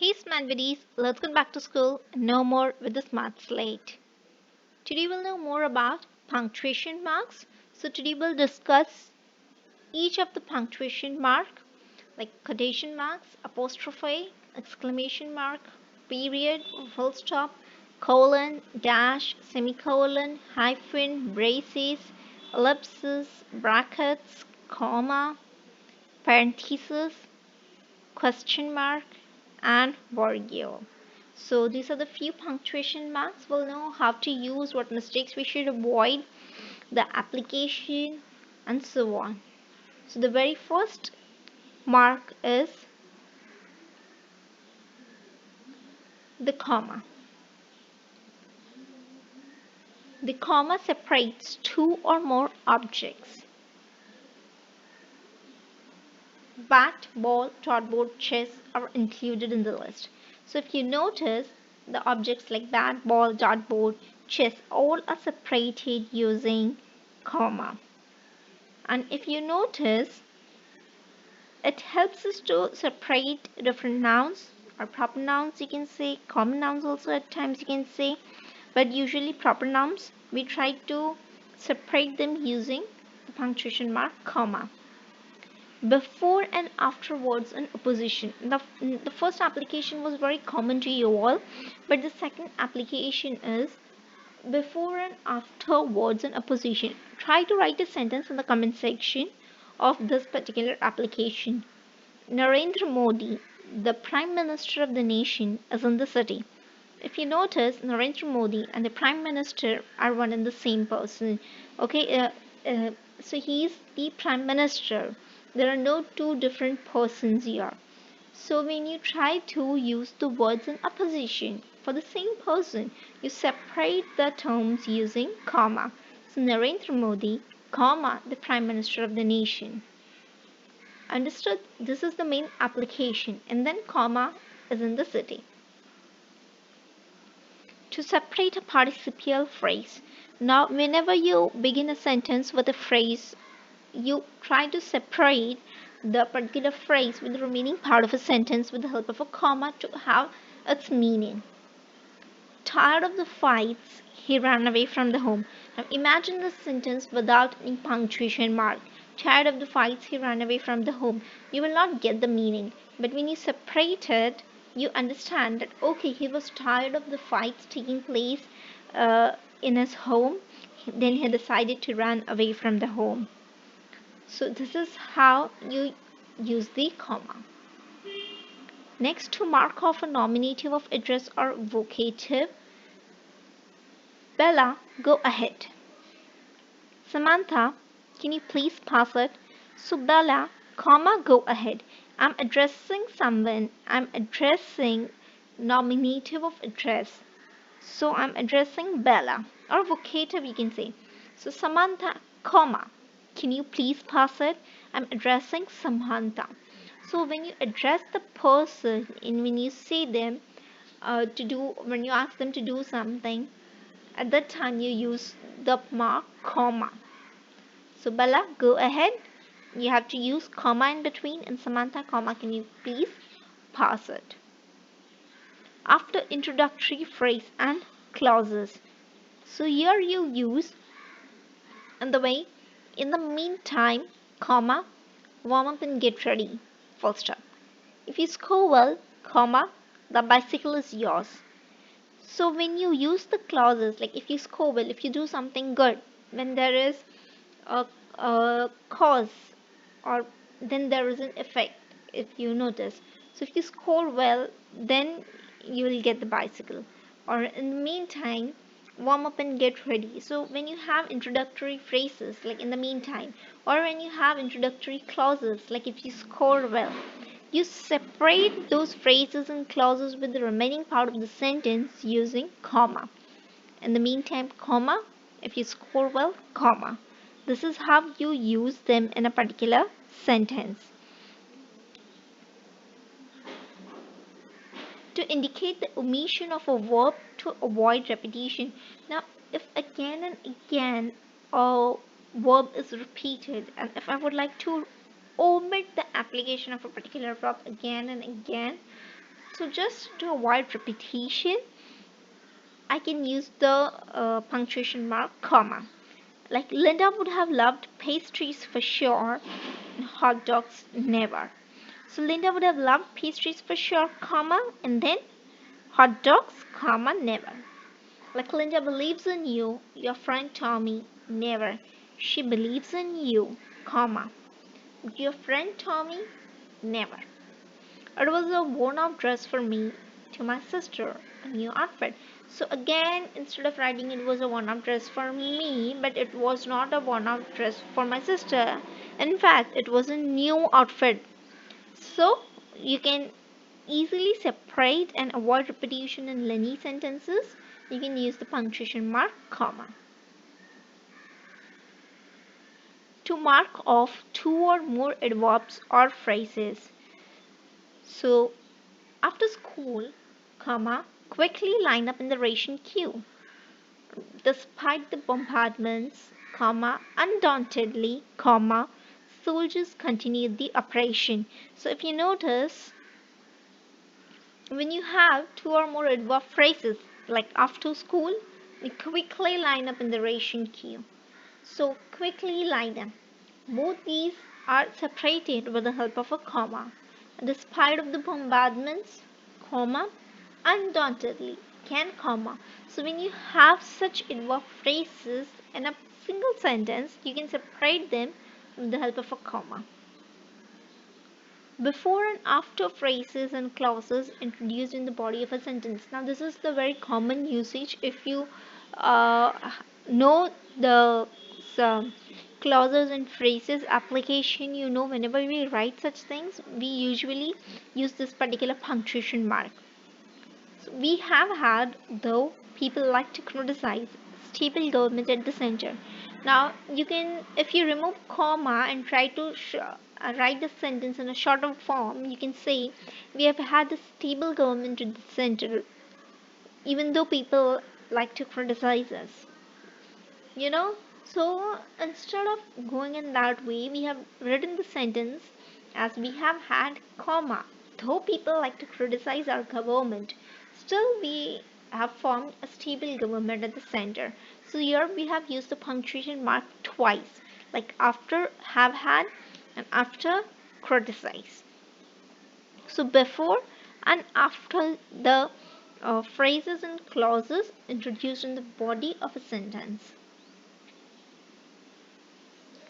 Hey smart buddies, let's get back to school and know more with the Smart Slate. Today we'll know more about punctuation marks. So today we'll discuss each of the punctuation mark like quotation marks, apostrophe, exclamation mark, period, full stop, colon, dash, semicolon, hyphen, braces, ellipses, brackets, comma, parenthesis, question mark, and virgule. So these are the few punctuation marks. We'll know how to use, what mistakes we should avoid, the application, and so on. So the very first mark is the comma. The comma separates two or more objects. Bat, ball, dartboard, chess are included in the list. So if you notice, the objects like bat, ball, dartboard, chess all are separated using comma. And if you notice, it helps us to separate different nouns or proper nouns, you can say, common nouns also at times you can say, but usually proper nouns we try to separate them using the punctuation mark comma. Before and after words in opposition. The first application was very common to you all, but the second application is before and after words in opposition. Try to write a sentence in the comment section of this particular application. Narendra Modi, the Prime Minister of the nation, is in the city. If you notice, Narendra Modi and the Prime Minister are one and the same person. Okay, so he's the Prime Minister. There are no two different persons here. So when you try to use the words in opposition for the same person, you separate the terms using comma. So Narendra Modi, comma, the Prime Minister of the nation. Understood? This is the main application, and then comma is in the city. To separate a participial phrase. Now, whenever you begin a sentence with a phrase, you try to separate the particular phrase with the remaining part of a sentence with the help of a comma to have its meaning. Tired of the fights, he ran away from the home. Now imagine this sentence without any punctuation mark. Tired of the fights, he ran away from the home. You will not get the meaning. But when you separate it, you understand that okay, he was tired of the fights taking place in his home. Then he decided to run away from the home. So this is how you use the comma. Next, to mark off a nominative of address or vocative. Bella, go ahead. Samantha, can you please pass it? So Bella, comma, go ahead. I'm addressing someone. I'm addressing nominative of address. So I'm addressing Bella, or vocative you can say. So Samantha, comma, can you please pass it? I'm addressing Samantha. So when you address the person and when you say them when you ask them to do something, at that time you use the mark comma. So Bella, go ahead. You have to use comma in between, and Samantha, comma, can you please pass it? After introductory phrase and clauses. So here you use in the way, in the meantime, comma, warm up and get ready, full stop. If you score well, comma, the bicycle is yours. So when you use the clauses, like if you score well, if you do something good, when there is a cause, or then there is an effect, if you notice. So if you score well, then you will get the bicycle. Or in the meantime, warm up and get ready. So when you have introductory phrases like in the meantime, or when you have introductory clauses like if you score well, you separate those phrases and clauses with the remaining part of the sentence using comma. In the meantime, comma, if you score well, comma. This is how you use them in a particular sentence. To indicate the omission of a verb to avoid repetition. Now, if again and again a verb is repeated, and if I would like to omit the application of a particular verb again and again, So just to avoid repetition, I can use the punctuation mark, comma. Like Linda would have loved pastries for sure, and hot dogs never. So Linda would have loved pastries for sure, comma, and then hot dogs, comma, never. Like Linda believes in you, your friend Tommy, never. She believes in you, comma. Your friend Tommy, never. It was a worn out dress for me, to my sister, a new outfit. So again, instead of writing it was a worn out dress for me, but it was not a worn out dress for my sister. In fact, it was a new outfit. So you can easily separate and avoid repetition in lengthy sentences. You can use the punctuation mark, comma. To mark off two or more adverbs or phrases. So after school, comma, quickly line up in the ration queue. Despite the bombardments, comma, undauntedly, comma, soldiers continued the operation. So if you notice, when you have two or more adverb phrases, like after school, we quickly line up in the ration queue. So quickly line up. Both these are separated with the help of a comma. Despite of the bombardments, comma, undauntedly, can, comma. So when you have such adverb phrases in a single sentence, you can separate them with the help of a comma. Before and after phrases and clauses introduced in the body of a sentence. Now this is the very common usage. If you uh, know the clauses and phrases application, you know whenever we write such things, we usually use this particular punctuation mark. So we have had, though people like to criticize, stable government at the center. Now you can, if you remove comma and try to write the sentence in a shorter form, you can say we have had a stable government at the center, even though people like to criticize us. You know, so instead of going in that way, we have written the sentence as we have had comma. Though people like to criticize our government, still we have formed a stable government at the center. So here we have used the punctuation mark twice, like after have had and after criticize. So before and after the phrases and clauses introduced in the body of a sentence.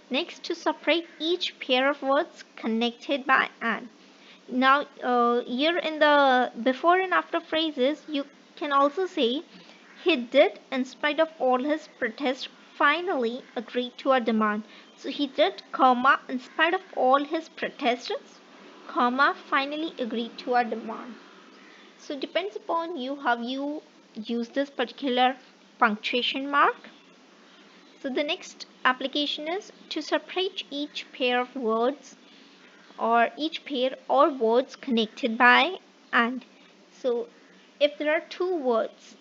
Next, to separate each pair of words connected by and. Now, here in the before and after phrases, you can also say, he did, in spite of all his protest, finally agreed to our demand. So he did, comma, in spite of all his protests, comma, finally agreed to our demand. So it depends upon you how you use this particular punctuation mark. So the next application is to separate each pair of words or each pair or words connected by and. So if there are two words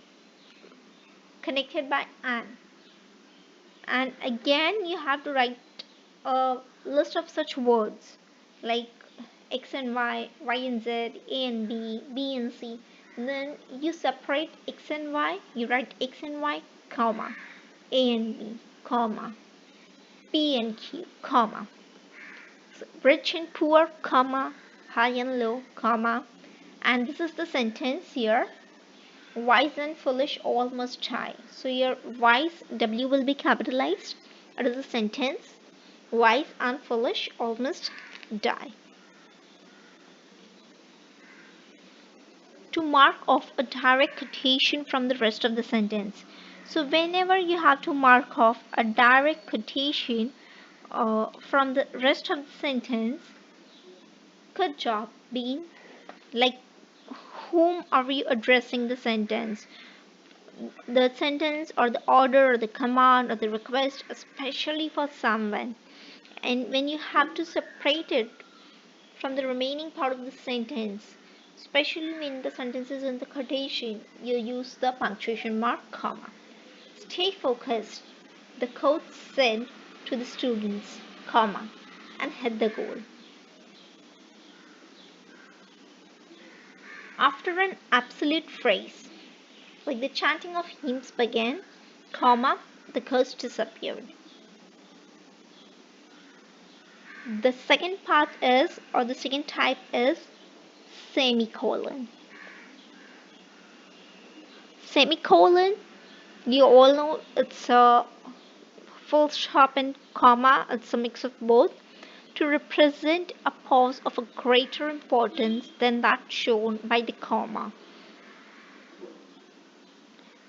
connected by and again you have to write a list of such words like x and y, y and z, a and b, b and c. And then you separate x and y, you write x and y, comma, a and b, comma, P and Q, comma. So, rich and poor, comma, high and low, comma. And this is the sentence here. Wise and foolish all must die. So your wise, W will be capitalized. It is a sentence. Wise and foolish all must die. To mark off a direct quotation from the rest of the sentence. So whenever you have to mark off a direct quotation from the rest of the sentence, good job, Bean. Like, whom are you addressing the sentence? The sentence or the order or the command or the request, especially for someone. And when you have to separate it from the remaining part of the sentence, especially when the sentence is in the quotation, you use the punctuation mark, comma. Stay focused, the coach said to the students, comma, and hit the goal. After an absolute phrase, like the chanting of hymns began, comma, the curse disappeared. The second part is, or the second type is semicolon. Semicolon, you all know it's a full stop and comma, it's a mix of both, to represent a pause of a greater importance than that shown by the comma.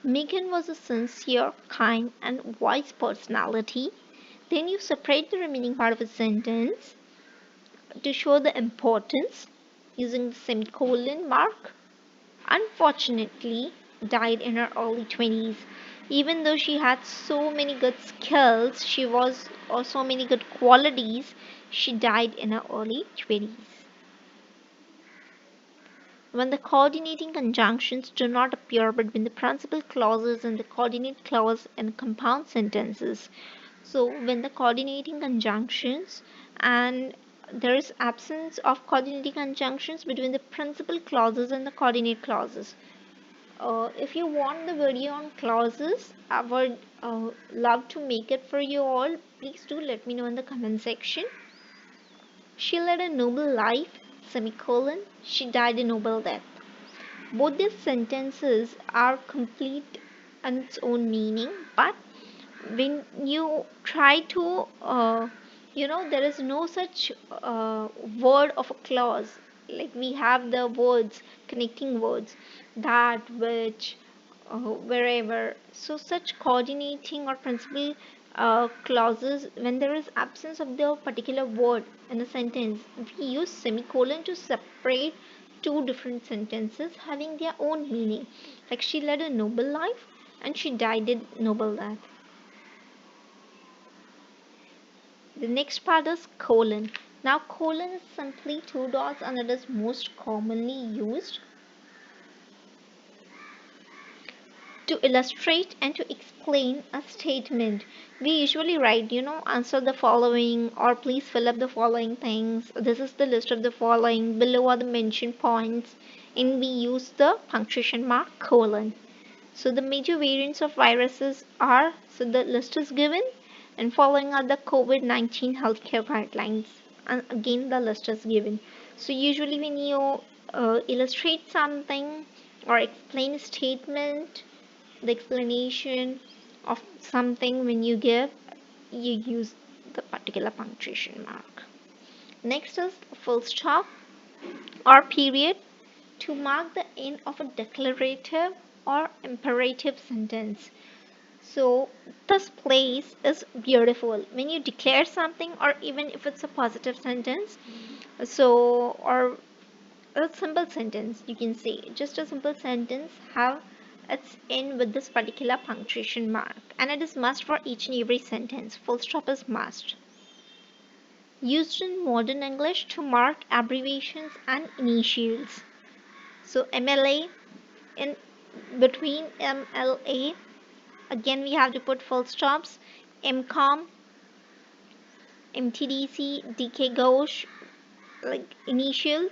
Megan was a sincere, kind, and wise personality. Then you separate the remaining part of a sentence to show the importance using the semicolon mark. Unfortunately, died in her early 20s. Even though she had so many good skills, she was or so many good qualities, she died in her early 20s. When the coordinating conjunctions do not appear between the principal clauses and the coordinate clause in compound sentences. So when the coordinating conjunctions and there is absence of coordinating conjunctions between the principal clauses and the coordinate clauses. If you want the video on clauses, I would love to make it for you all. Please do let me know in the comment section. She led a noble life, semicolon. She died a noble death. Both these sentences are complete in its own meaning, but when you try to, there is no such word of a clause. Like we have the words, connecting words, that, which, wherever. So such coordinating or principal clauses, when there is absence of the particular word in a sentence, we use semicolon to separate two different sentences having their own meaning. Like she led a noble life and she died a noble death. The next part is colon. Now colon is simply two dots and it is most commonly used to illustrate and to explain a statement. We usually write, answer the following or please fill up the following things. This is the list of the following. Below are the mentioned points, and we use the punctuation mark colon. So the major variants of viruses are, so the list is given, and following are the COVID-19 healthcare guidelines. And again, the list is given. So usually when you illustrate something or explain a statement, the explanation of something when you give, you use the particular punctuation mark. Next is full stop or period to mark the end of a declarative or imperative sentence. So this place is beautiful when you declare something, or even if it's a positive sentence, so or a simple sentence, you can say just a simple sentence have its end with this particular punctuation mark, and it is must for each and every sentence. Full stop is must. Used in modern English to mark abbreviations and initials. So MLA, in between MLA, again we have to put full stops. MCOM, MTDC, DK Ghosh, like initials.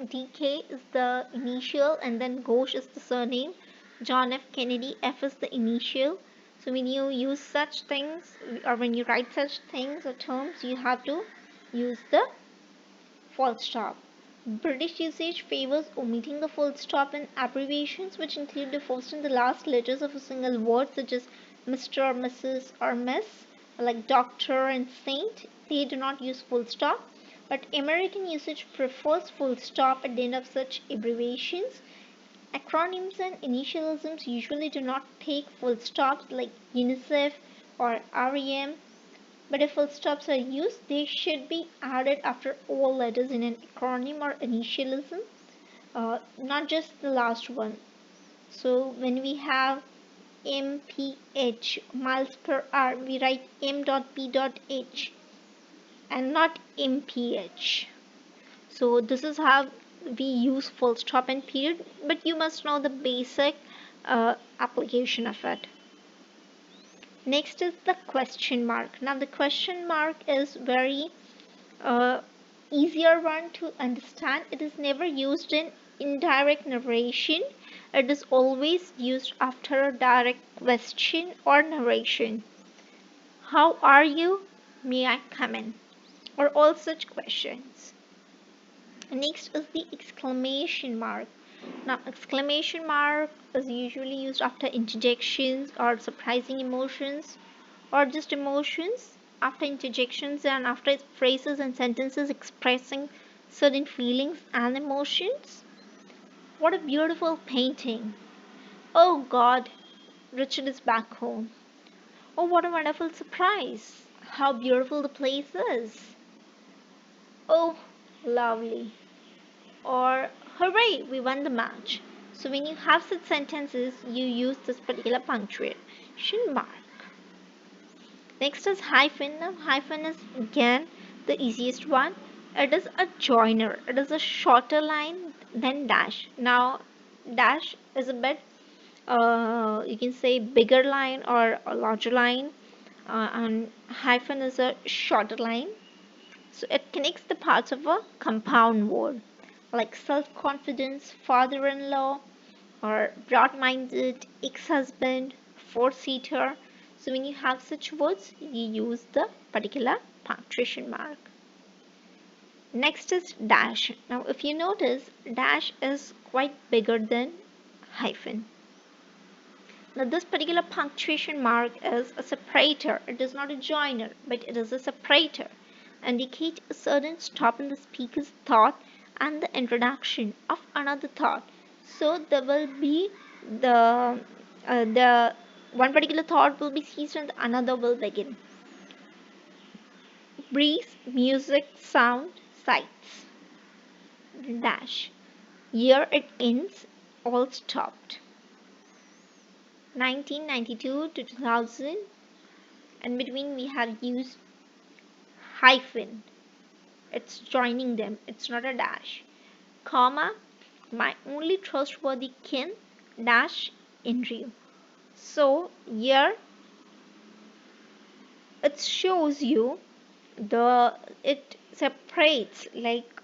DK is the initial and then Ghosh is the surname. John F. Kennedy, F is the initial. So when you use such things or when you write such things or terms, you have to use the full stop. British usage favors omitting the full stop in abbreviations which include the first and the last letters of a single word, such as Mr., Mrs., or Miss, like doctor and saint. They do not use full stop, but American usage prefers full stop at the end of such abbreviations. Acronyms and initialisms usually do not take full stops, like UNICEF or REM, but if full stops are used, they should be added after all letters in an acronym or initialism, not just the last one. So when we have mph, miles per hour, we write m.p.h and not mph. So this is how we use full stop and period, but you must know the basic application of it. Next is the question mark. Now the question mark is very easier one to understand. It is never used in indirect narration. It is always used after a direct question or narration. How are you? May I come in? Or all such questions. Next is the exclamation mark. Now, exclamation mark is usually used after interjections or surprising emotions or just emotions, after interjections and after phrases and sentences expressing certain feelings and emotions. What a beautiful painting. Oh God, Richard is back home. Oh, what a wonderful surprise. How beautiful the place is. Oh, lovely. Or hooray, we won the match. So when you have such sentences, you use this particular punctuation mark. Next is hyphen. Now, hyphen is again the easiest one. It is a joiner. It is a shorter line than dash. Now, dash is a bit, you can say, bigger line or a larger line, and hyphen is a shorter line. So it connects the parts of a compound word, like self-confidence, father-in-law, or broad-minded, ex-husband, four-seater. So when you have such words, you use the particular punctuation mark. Next is dash. Now if you notice, dash is quite bigger than hyphen. Now this particular punctuation mark is a separator. It is not a joiner, but it is a separator. Indicate a certain stop in the speaker's thought and the introduction of another thought. So there will be the one particular thought will be ceased and another will begin. Breeze, music, sound, sights. Dash. Here it ends, all stopped. 1992 to 2000, and between we have used hyphen. It's joining them, it's not a dash. Comma, my only trustworthy kin, dash, Andrew. So here it shows you it separates, like,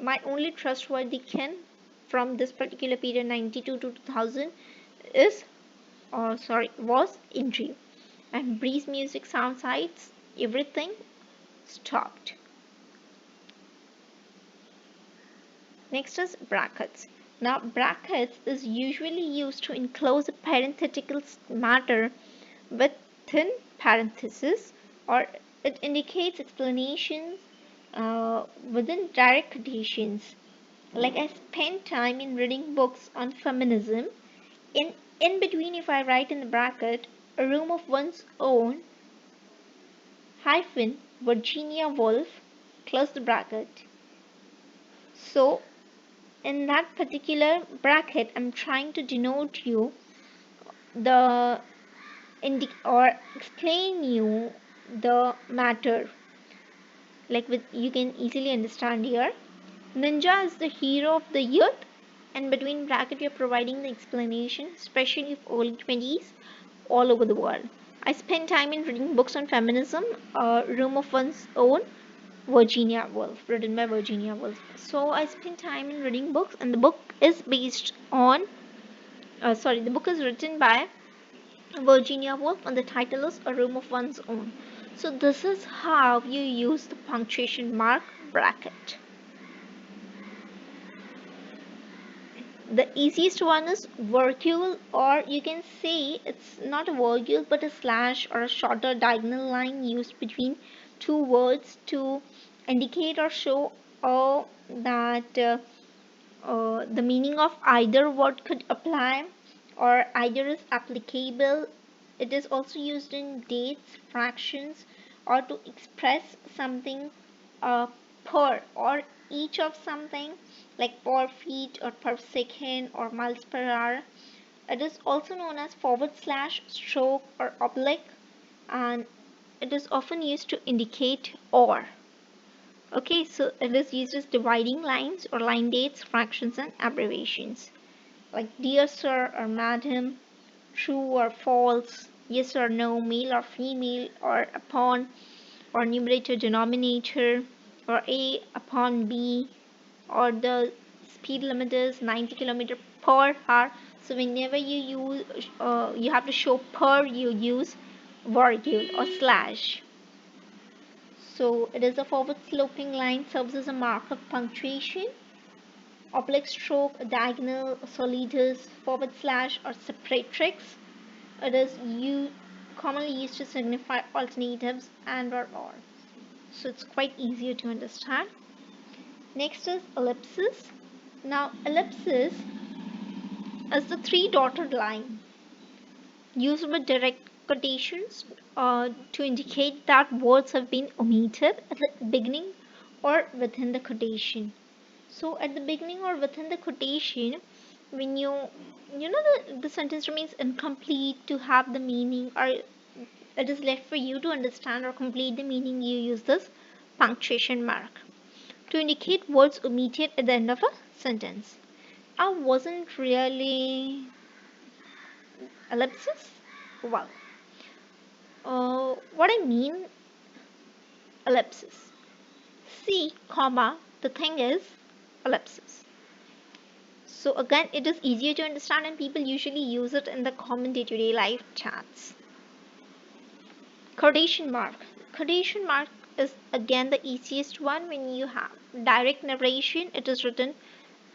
my only trustworthy kin from this particular period 92 to 2000 is was Andrew. And breeze, music, sound, sights, everything stopped. Next is brackets. Now brackets is usually used to enclose a parenthetical matter within parenthesis, or it indicates explanations within direct quotations. Like, I spent time in reading books on feminism. In between, if I write in the bracket, a room of one's own, hyphen, Virginia Woolf, close the bracket. So in that particular bracket, I'm trying to denote you the or explain you the matter. Like, you can easily understand here. Ninja is the hero of the youth, and between bracket you're providing the explanation, especially of early 20s all over the world. I spent time in reading books on feminism, a room of one's own, Virginia Woolf, written by Virginia Woolf. So I spent time in reading books, and the book is based on, the book is written by Virginia Woolf, and the title is A Room of One's Own. So this is how you use the punctuation mark bracket. The easiest one is virgule, or you can say it's not a virgule but a slash or a shorter diagonal line used between two words to indicate or show that the meaning of either word could apply, or either is applicable. It is also used in dates, fractions, or to express something per or each of something, like per feet or per second or miles per hour. It is also known as forward slash, stroke, or oblique, and it is often used to indicate or. Okay, so it is used as dividing lines or line dates, fractions, and abbreviations. Like dear sir or madam, true or false, yes or no, male or female, or upon, or numerator denominator, or A upon B, or the speed limit is 90 km per hour. So whenever you use, you have to show per, you use virgule or slash. So it is a forward sloping line, serves as a mark of punctuation. Oblique stroke, a diagonal, a solidus, forward slash, or separatrix. It is commonly used to signify alternatives and or. So it's quite easier to understand. Next is ellipsis. Now ellipsis is the three dotted line used with direct quotations to indicate that words have been omitted at the beginning or within the quotation. So at the beginning or within the quotation, when the sentence remains incomplete to have the meaning, or it is left for you to understand or complete the meaning, you use this punctuation mark to indicate words omitted at the end of a sentence. I wasn't really ellipsis. Well, what I mean ellipsis. See, comma, the thing is ellipsis. So again, it is easier to understand and people usually use it in the common day-to-day life chats. Quotation mark. Quotation mark is again the easiest one. When you have direct narration, it is written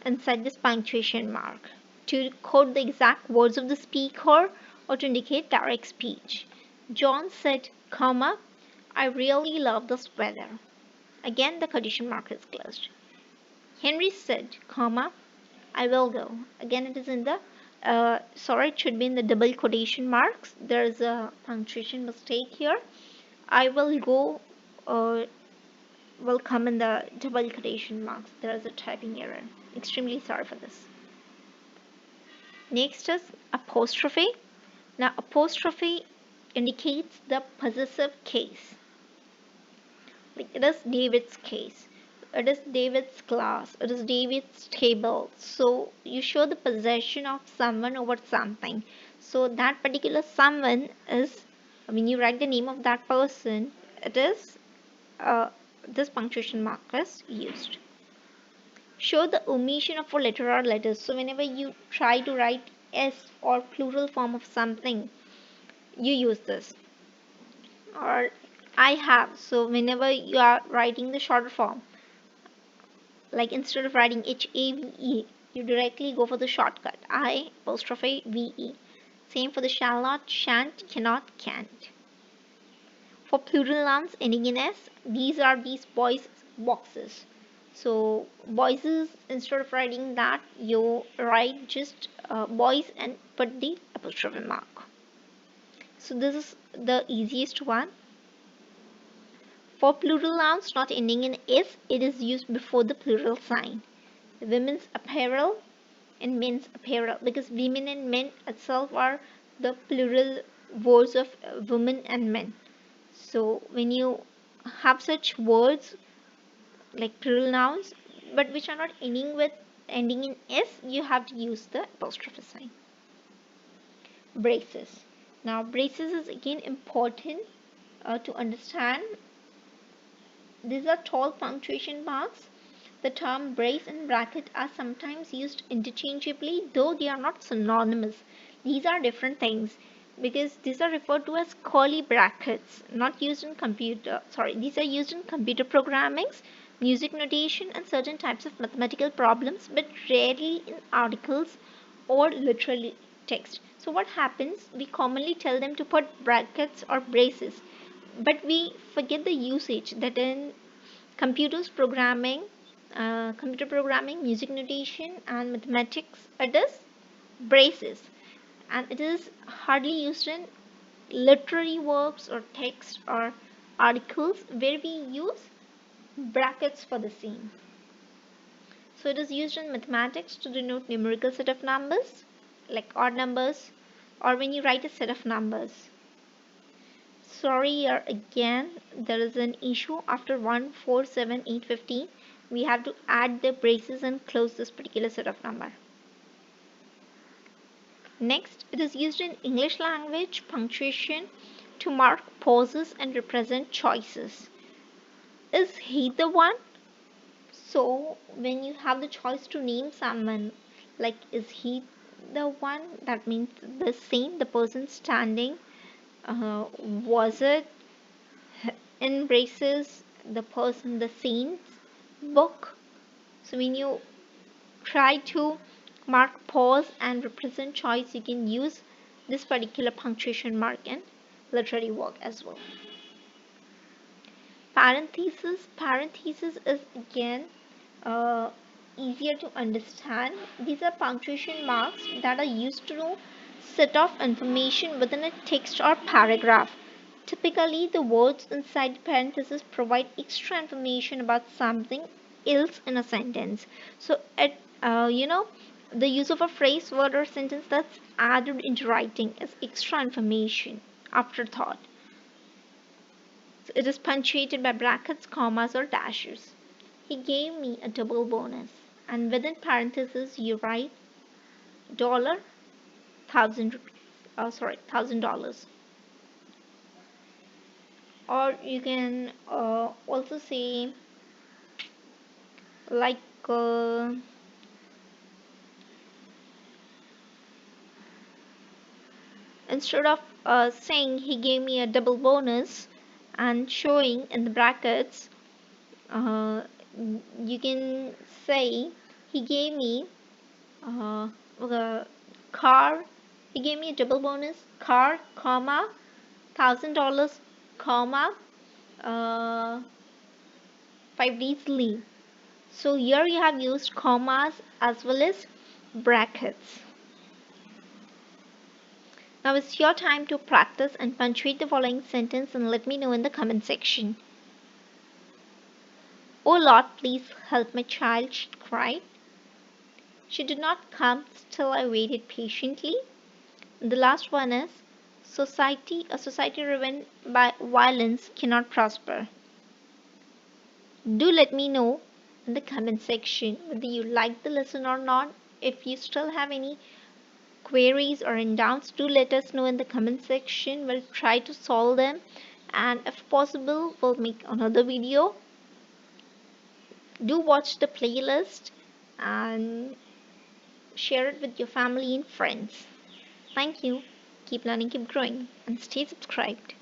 inside this punctuation mark to quote the exact words of the speaker or to indicate direct speech. John said, comma, I really love this weather. Again, the quotation mark is closed. Henry said, comma, I will go. Again, it is in the, it should be in the double quotation marks. There is a punctuation mistake here. I will go will come in the double quotation marks. There is a typing error. Extremely sorry for this. Next is apostrophe. Now, apostrophe indicates the possessive case. Like it is David's case. It is David's class. It is David's table. So you show the possession of someone over something. So that particular someone is, when you write the name of that person, it is this punctuation mark is used. Show the omission of a letter or letters. So whenever you try to write S or plural form of something, you use this. Or I have. So whenever you are writing the shorter form, like instead of writing HAVE, you directly go for the shortcut I apostrophe VE. Same for the shall not, shan't, cannot, can't. For plural nouns ending in S, these are these boys boxes. So boys is, instead of writing that, you write just boys and put the apostrophe mark. So this is the easiest one. For plural nouns not ending in S, it is used before the plural sign. Women's apparel and men's apparel, because women and men itself are the plural words of women and men. So when you have such words like plural nouns but which are not ending in S, you have to use the apostrophe sign. Braces. Now braces is again important to understand. These are tall punctuation marks. The term brace and bracket are sometimes used interchangeably, though they are not synonymous. These are different things because these are referred to as curly brackets, not used in computer. These are used in computer programmings, music notation, and certain types of mathematical problems, but rarely in articles or literal text. So what happens? We commonly tell them to put brackets or braces, but we forget the usage that in computers programming, computer programming, music notation, and mathematics, it is braces, and it is hardly used in literary works or text or articles where we use brackets for the same. So it is used in mathematics to denote numerical set of numbers like odd numbers, or when you write a set of numbers. Sorry, here again there is an issue. After 1, 4, 7, 8, 15, we have to add the braces and close this particular set of number. Next, it is used in English language punctuation to mark pauses and represent choices. Is he the one? So when you have the choice to name someone, like is he the one, that means the saint, the person standing, was it in braces the person, the saint's book? So when you try to mark pause and represent choice, you can use this particular punctuation mark in literary work as well. Parenthesis is again uh, easier to understand. These are punctuation marks that are used to set off information within a text or paragraph. Typically, the words inside the parenthesis provide extra information about something else in a sentence. So, the use of a phrase, word, or sentence that's added into writing is extra information, afterthought. So it is punctuated by brackets, commas, or dashes. He gave me a double bonus. And within parentheses, you write dollar, $1,000. Or you can also say like instead of saying he gave me a double bonus and showing in the brackets, uh, you can say he gave me a car. He gave me a double bonus car, comma, $1,000, comma, 5 days leave. So here you have used commas as well as brackets. Now it's your time to practice and punctuate the following sentence and let me know in the comment section. Oh Lord, please help my child, she cried. She did not come, still I waited patiently. And the last one is a society driven by violence cannot prosper. Do let me know in the comment section whether you like the lesson or not. If you still have any queries or in doubts, do let us know in the comment section. We'll try to solve them, and if possible we'll make another video. Do watch the playlist and share it with your family and friends. Thank you. Keep learning, keep growing, and stay subscribed.